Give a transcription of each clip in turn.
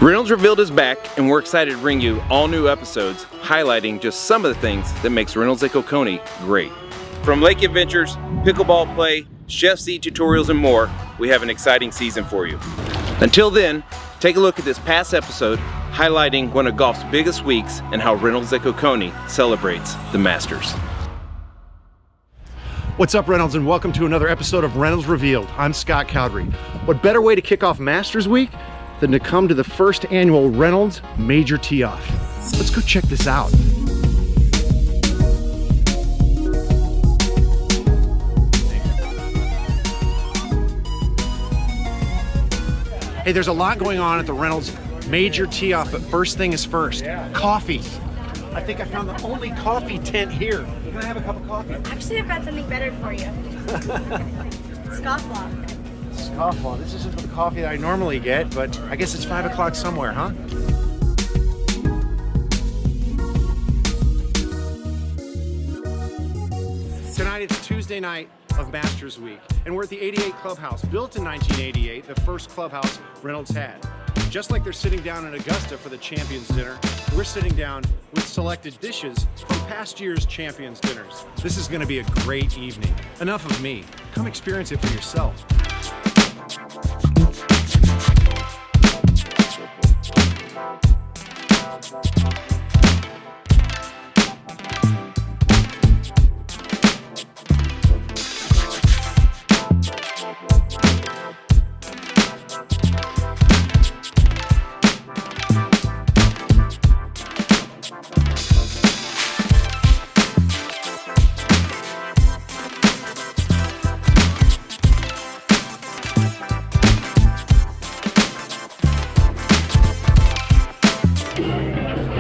Reynolds Revealed is back, and we're excited to bring you all new episodes highlighting just some of the things that makes Reynolds Lake Oconee great. From lake adventures, pickleball play, chef seat tutorials, and more, we have an exciting season for you. Until then, take a look at this past episode highlighting one of golf's biggest weeks and how Reynolds Lake Oconee celebrates the Masters. What's up, Reynolds, and welcome to another episode of Reynolds Revealed. I'm Scott Cowdery. What better way to kick off Masters Week than to come to the first annual Reynolds Major Tee-Off. Let's go check this out. Hey, there's a lot going on at the Reynolds Major Tee-Off, but first thing is first, coffee. I think I found the only coffee tent here. Can I have a cup of coffee? Actually, I've got something better for you. Scofflaw. Scofflaw. This isn't the coffee that I normally get, but I guess it's 5 o'clock somewhere, huh? Tonight it's Tuesday night of Masters Week, and we're at the 88 Clubhouse, built in 1988, the first clubhouse Reynolds had. Just like they're sitting down in Augusta for the Champions Dinner, we're sitting down with selected dishes from past year's Champions Dinners. This is gonna be a great evening. Enough of me. Come experience it for yourself.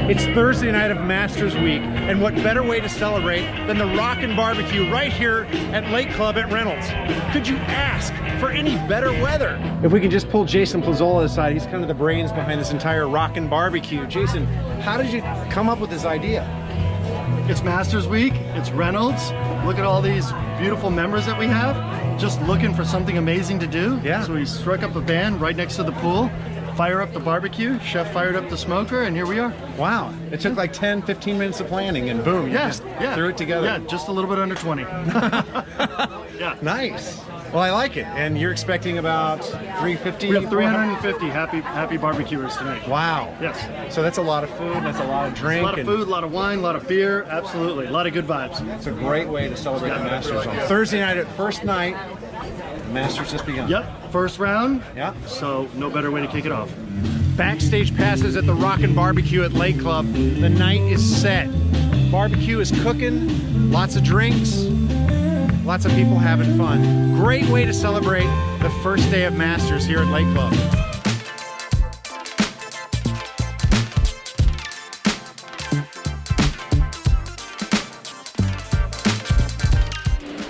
It's Thursday night of Masters Week, and what better way to celebrate than the Rockin BBQ right here at Lake Club at Reynolds? Could you ask for any better weather? If we can just pull Jason Plazzola aside, he's kind of the brains behind this entire Rockin BBQ. Jason, how did you come up with this idea? It's Masters Week, it's Reynolds. Look at all these beautiful members that we have. Just looking for something amazing to do. Yeah. So we struck up a band right next to the pool. Fire up the barbecue, chef fired up the smoker, and here we are. Wow, it took like 10, 15 minutes of planning, and boom, you just threw it together. Yeah, just a little bit under 20. Yeah. Nice. Well, I like it. And you're expecting about 350? We have 350 happy barbecuers tonight. Wow. Yes. So that's a lot of food, and that's a lot of drink. A lot of food, a lot of wine, a lot of beer, absolutely. A lot of good vibes. It's a great way to celebrate the Masters on Thursday night at first night. The Masters just begun. Yep, first round. Yeah. So no better way to kick it off. Backstage passes at the Rockin BBQ at Lake Club. The night is set. Barbecue is cooking, lots of drinks, lots of people having fun. Great way to celebrate the first day of Masters here at Lake Club.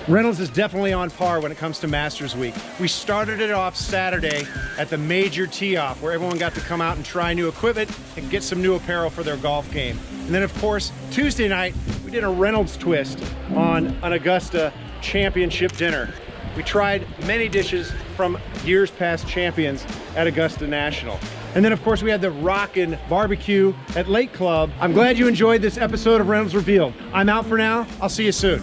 Reynolds is definitely on par when it comes to Masters Week. We started it off Saturday at the Major Tee-Off, where everyone got to come out and try new equipment and get some new apparel for their golf game. And then, of course, Tuesday night, we did a Reynolds twist on an Augusta Championship dinner. We tried many dishes from years past champions at Augusta National. And then, of course, we had the Rockin BBQ at Lake Club. I'm glad you enjoyed this episode of Reynolds Revealed. I'm out for now. I'll see you soon.